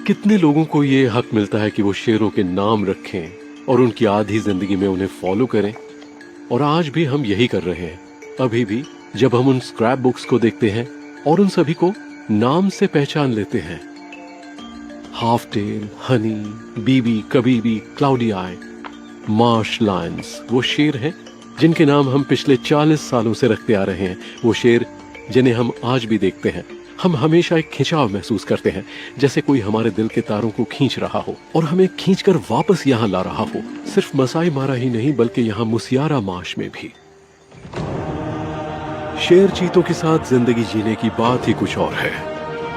कितने लोगों को ये हक मिलता है कि वो शेरों के नाम रखें और उनकी आधी जिंदगी में उन्हें फॉलो करें। और आज भी हम यही कर रहे हैं। अभी भी जब हम उन स्क्रैप बुक्स को देखते हैं और उन सभी को नाम से पहचान लेते हैं, हाफ टेल, हनी, बीबी, कबीबी, क्लाउडी आई, मार्श लायंस, वो शेर हैं जिनके नाम हम पिछले 40 सालों से रखते आ रहे हैं। वो शेर जिन्हें हम आज भी देखते हैं, हम हमेशा एक खिंचाव महसूस करते हैं, जैसे कोई हमारे दिल के तारों को खींच रहा हो और हमें खींचकर वापस यहाँ ला रहा हो। सिर्फ मसाई मारा ही नहीं, बल्कि यहाँ मुसियारा मार्श में भी। शेर चीतों के साथ जिंदगी जीने की बात ही कुछ और है।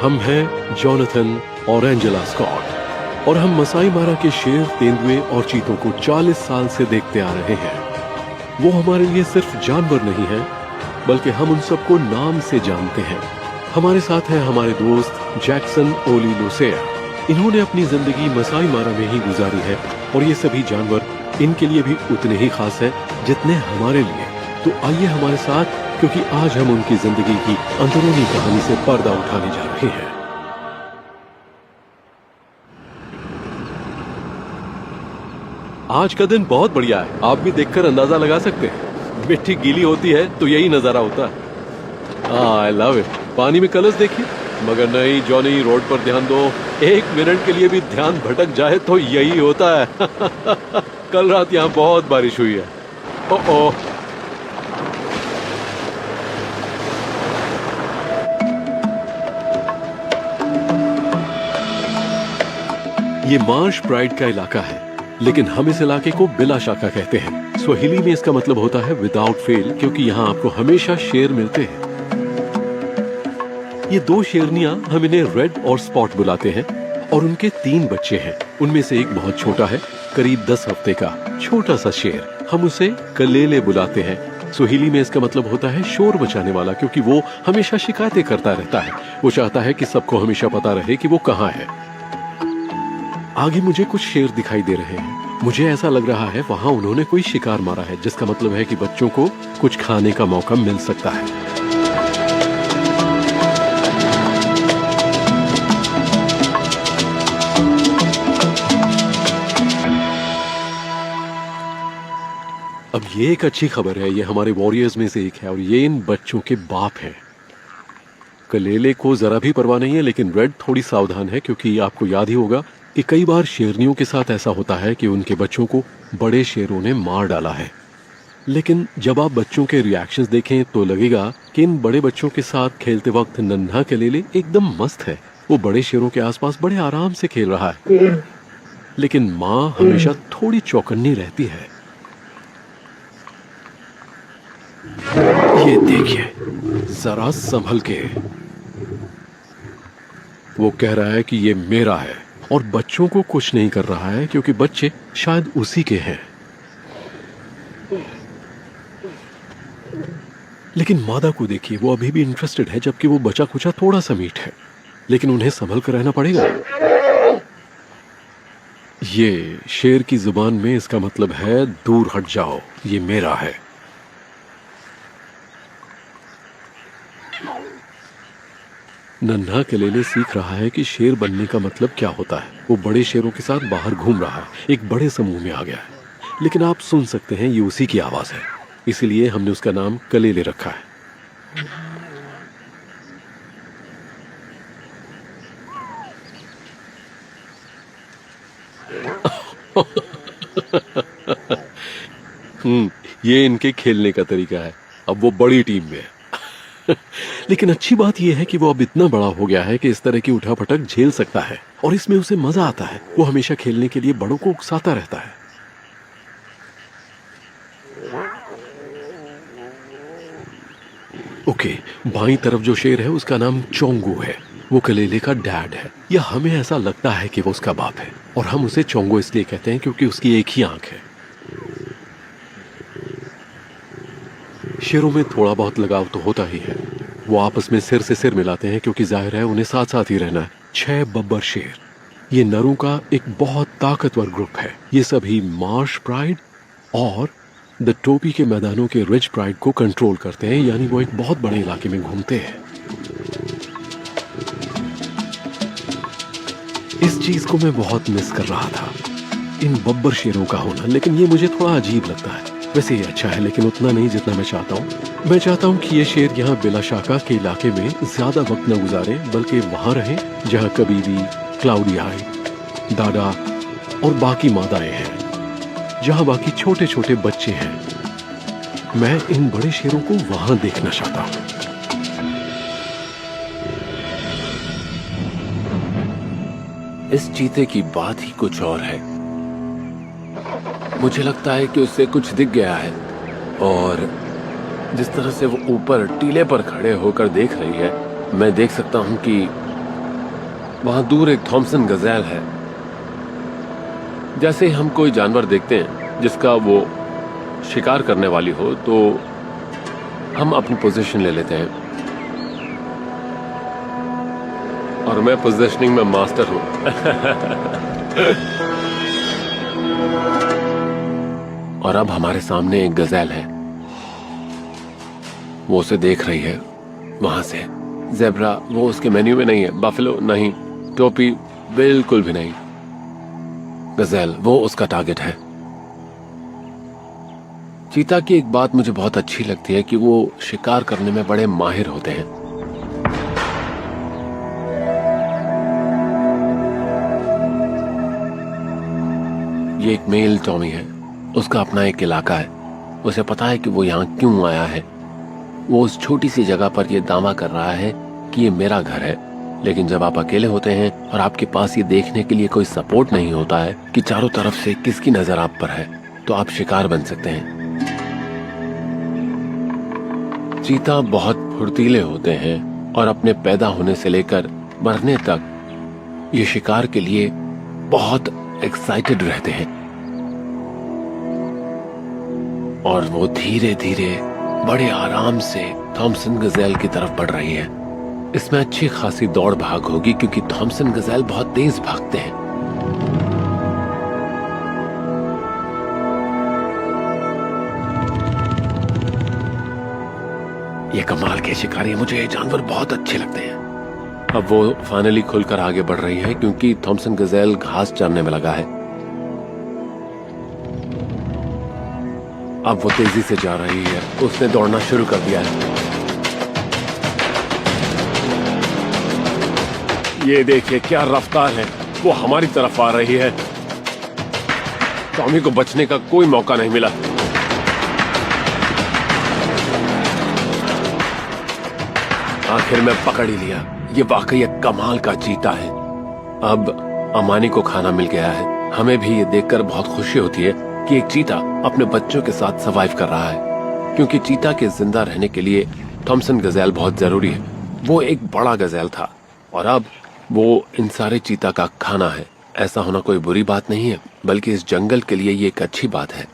हम हैं जोनाथन और एंजेला स्कॉट और हम मसाई मारा के शेर, तेंदुए और चीतों को 40 साल से देखते आ रहे हैं। वो हमारे लिए सिर्फ जानवर नहीं है, बल्कि हम उन सबको नाम से जानते हैं। हमारे साथ हैं हमारे दोस्त जैक्सन ओली लोसेया। इन्होंने अपनी जिंदगी मसाई मारा में ही गुजारी है और ये सभी जानवर इनके लिए भी उतने ही खास हैं जितने हमारे लिए। तो आइए हमारे साथ, क्योंकि आज हम उनकी जिंदगी की अंदरूनी कहानी से पर्दा उठाने जा रहे हैं। आज का दिन बहुत बढ़िया है, आप भी देखकर अंदाजा लगा सकते हैं। मिट्टी गीली होती है तो यही नजारा होता है। I love it. पानी में कलर्स देखिए, मगर नहीं जॉनी, रोड पर ध्यान दो। 1 मिनट के लिए भी ध्यान भटक जाए तो यही होता है। कल रात यहाँ बहुत बारिश हुई है। ओह, ये मार्श प्राइड का इलाका है, लेकिन हम इस इलाके को बिला शाखा कहते हैं। स्वाहिली में इसका मतलब होता है विदाउट फेल, क्योंकि यहाँ आपको हमेशा शेर मिलते हैं। ये 2 शेरनियां, हम इन्हें रेड और स्पॉट बुलाते हैं, और उनके 3 बच्चे हैं। उनमें से एक बहुत छोटा है, करीब 10 हफ्ते का छोटा सा शेर। हम उसे कलेले बुलाते हैं। स्वाहिली में इसका मतलब होता है शोर मचाने वाला, क्योंकि वो हमेशा शिकायतें करता रहता है। वो चाहता है कि सबको हमेशा पता रहे कि वो कहाँ है। आगे मुझे कुछ शेर दिखाई दे रहे हैं। मुझे ऐसा लग रहा है वहां उन्होंने कोई शिकार मारा है, जिसका मतलब है कि बच्चों को कुछ खाने का मौका मिल सकता है। अब ये एक अच्छी खबर है, ये हमारे वॉरियर्स में से एक है और ये इन बच्चों के बाप हैं। कलेले को जरा भी परवाह नहीं है, लेकिन रेड थोड़ी सावधान है, क्योंकि आपको याद ही होगा कि कई बार शेरनियों के साथ ऐसा होता है कि उनके बच्चों को बड़े शेरों ने मार डाला है। लेकिन जब आप बच्चों के रिएक्शंस देखें तो लगेगा कि इन बड़े बच्चों के साथ खेलते वक्त नन्हा कलेले एकदम मस्त है। वो बड़े शेरों के आसपास बड़े आराम से खेल रहा है, लेकिन माँ हमेशा थोड़ी चौकन्नी रहती है। ये देखिए, जरा संभल के। वो कह रहा है कि ये मेरा है और बच्चों को कुछ नहीं कर रहा है, क्योंकि बच्चे शायद उसी के हैं। लेकिन मादा को देखिए, वो अभी भी इंटरेस्टेड है, जबकि वो बचा कुचा थोड़ा सा मीठ है। लेकिन उन्हें संभल कर रहना पड़ेगा। ये शेर की जुबान में इसका मतलब है दूर हट जाओ, ये मेरा है। नन्हा कलेले सीख रहा है कि शेर बनने का मतलब क्या होता है। वो बड़े शेरों के साथ बाहर घूम रहा है, एक बड़े समूह में आ गया है। लेकिन आप सुन सकते हैं ये उसी की आवाज है, इसीलिए हमने उसका नाम कलेले रखा है। ये इनके खेलने का तरीका है। अब वो बड़ी टीम में है। लेकिन अच्छी बात यह है कि वो अब इतना बड़ा हो गया है कि इस तरह की उठापटक झेल सकता है और इसमें उसे मजा आता है। वो हमेशा खेलने के लिए बड़ों को उकसाता रहता है। ओके, बाईं तरफ जो शेर है उसका नाम चोंगू है। वो कलेले का डैड है, या हमें ऐसा लगता है कि वो उसका बाप है, और हम उसे चोंगो इसलिए कहते हैं क्योंकि उसकी एक ही आंख है। शेरों में थोड़ा बहुत लगाव तो होता ही है। वो आपस में सिर से सिर मिलाते हैं, क्योंकि जाहिर है उन्हें साथ साथ ही रहना है। 6 बब्बर शेर, ये नरों का एक बहुत ताकतवर ग्रुप है। ये सभी मार्श प्राइड और द टोपी के मैदानों के रिज प्राइड को कंट्रोल करते हैं, यानी वो एक बहुत बड़े इलाके में घूमते हैं। इस चीज को मैं बहुत मिस कर रहा था, इन बब्बर शेरों का होना, लेकिन ये मुझे थोड़ा अजीब लगता है। वैसे ये अच्छा है, लेकिन उतना नहीं जितना मैं चाहता हूँ। मैं चाहता हूँ कि ये शेर यहाँ बिलाशाका के इलाके में ज्यादा वक्त न गुजारे, बल्कि वहां रहे जहाँ कबीबी, क्लाउडी आई, दादा और बाकी मादाएं हैं, जहाँ बाकी छोटे छोटे बच्चे हैं। मैं इन बड़े शेरों को वहां देखना चाहता हूँ। इस चीते की बात ही कुछ और है। मुझे लगता है कि उसे कुछ दिख गया है, और जिस तरह से वो ऊपर टीले पर खड़े होकर देख रही है, मैं देख सकता हूं कि वहां दूर एक थॉमसन गजेल है। जैसे ही हम कोई जानवर देखते हैं जिसका वो शिकार करने वाली हो, तो हम अपनी पोजीशन ले लेते हैं, और मैं पोजीशनिंग में मास्टर हूं। और अब हमारे सामने एक गजेल है, वो उसे देख रही है वहां से। ज़ेब्रा वो उसके मेन्यू में नहीं है, बफेलो नहीं, टोपी बिल्कुल भी नहीं। गजेल वो उसका टारगेट है। चीता की एक बात मुझे बहुत अच्छी लगती है कि वो शिकार करने में बड़े माहिर होते हैं। ये एक मेल टॉमी है, उसका अपना एक इलाका है। उसे पता है कि वो यहाँ क्यों आया है। वो उस छोटी सी जगह पर ये दावा कर रहा है कि ये मेरा घर है। लेकिन जब आप अकेले होते हैं और आपके पास ये देखने के लिए कोई सपोर्ट नहीं होता है कि चारों तरफ से किसकी नजर आप पर है, तो आप शिकार बन सकते हैं। चीता बहुत फुर्तीले होते हैं और अपने पैदा होने से लेकर मरने तक ये शिकार के लिए बहुत एक्साइटेड रहते हैं। और वो धीरे धीरे बड़े आराम से थॉमसन गजेल की तरफ बढ़ रही है। इसमें अच्छी खासी दौड़ भाग होगी क्योंकि थॉमसन गजेल बहुत तेज भागते हैं। ये कमाल के शिकारी, मुझे ये जानवर बहुत अच्छे लगते हैं। अब वो फाइनली खुलकर आगे बढ़ रही है क्योंकि थॉमसन गजेल घास चरने में लगा है। अब वो तेजी से जा रही है, उसने दौड़ना शुरू कर दिया है। ये देखिए क्या रफ्तार है, वो हमारी तरफ आ रही है। टॉमी को बचने का कोई मौका नहीं मिला। आखिर में पकड़ ही लिया। ये वाकई एक कमाल का चीता है। अब अमानी को खाना मिल गया है। हमें भी ये देखकर बहुत खुशी होती है कि एक चीता अपने बच्चों के साथ सर्वाइव कर रहा है, क्योंकि चीता के जिंदा रहने के लिए थॉमसन गजेल बहुत जरूरी है। वो एक बड़ा गजेल था और अब वो इन सारे चीता का खाना है। ऐसा होना कोई बुरी बात नहीं है, बल्कि इस जंगल के लिए ये एक अच्छी बात है।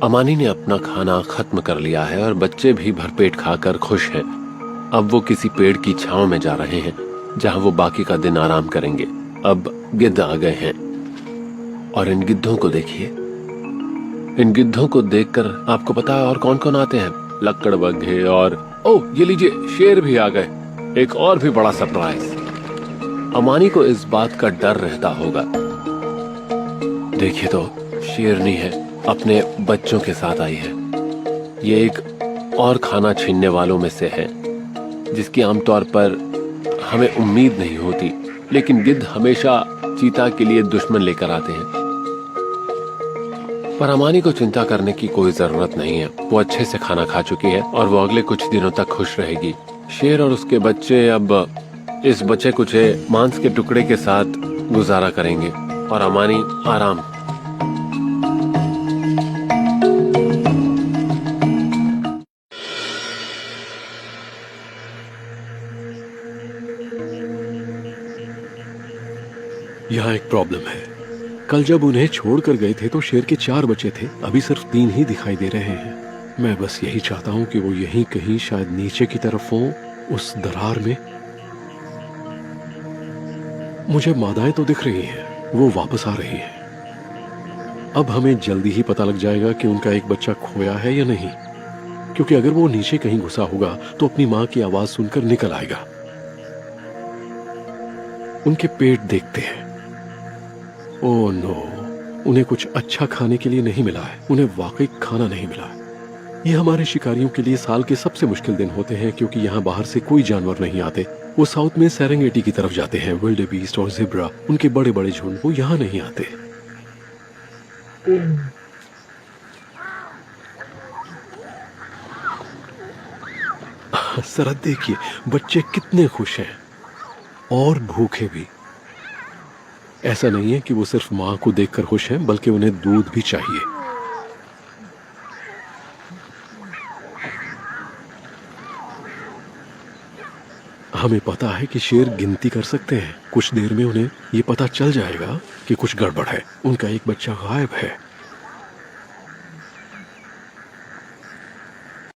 अमानी ने अपना खाना खत्म कर लिया है और बच्चे भी भरपेट खाकर खुश हैं। अब वो किसी पेड़ की छांव में जा रहे हैं जहां वो बाकी का दिन आराम करेंगे। अब गिद्ध आ गए हैं और इन गिद्धों को देखिए। इन गिद्धों को देखकर आपको पता है और कौन कौन आते हैं? लकड़बग्घे और ओह ये लीजिए, शेर भी आ गए। एक और भी बड़ा सरप्राइज। अमानी को इस बात का डर रहता होगा। देखिए तो शेरनी है, अपने बच्चों के साथ आई है। ये एक और खाना छीनने वालों में से है जिसकी आमतौर पर हमें उम्मीद नहीं होती, लेकिन गिद्ध हमेशा चीता के लिए दुश्मन लेकर आते हैं। पर अमानी को चिंता करने की कोई जरूरत नहीं है। वो अच्छे से खाना खा चुकी है और वो अगले कुछ दिनों तक खुश रहेगी। शेर और उसके बच्चे अब इस बचे कुचे मांस के टुकड़े के साथ गुजारा करेंगे और अमानी आराम। यहाँ एक प्रॉब्लम है। कल जब उन्हें छोड़कर गए थे तो शेर के 4 बच्चे थे, अभी सिर्फ 3 ही दिखाई दे रहे हैं। मैं बस यही चाहता हूँ कि वो यहीं कहीं शायद नीचे की तरफ हो, उस दरार में। मुझे मादाएं तो दिख रही हैं, वो वापस आ रही हैं। अब हमें जल्दी ही पता लग जाएगा कि उनका एक बच्चा खोया है या नहीं। क्योंकि अगर वो नीचे कहीं घुसा होगा तो अपनी माँ की आवाज सुनकर निकल आएगा। उनके पेट देखते हैं। ओह नो, उन्हें कुछ अच्छा खाने के लिए नहीं मिला है, उन्हें वाकई खाना नहीं मिला है। ये हमारे शिकारियों के लिए साल के सबसे मुश्किल दिन होते हैं, क्योंकि यहाँ बाहर से कोई जानवर नहीं आते। वो साउथ में सेरेंगेटी की तरफ जाते हैं। विल्डेबीस्ट और ज़ेब्रा, उनके बड़े बड़े झुंड, वो यहाँ नहीं आते। जरा देखिए, बच्चे कितने खुश हैं और भूखे भी। ऐसा नहीं है कि वो सिर्फ माँ को देखकर खुश हैं, बल्कि उन्हें दूध भी चाहिए। हमें पता है कि शेर गिनती कर सकते हैं। कुछ देर में उन्हें ये पता चल जाएगा कि कुछ गड़बड़ है। उनका एक बच्चा गायब है।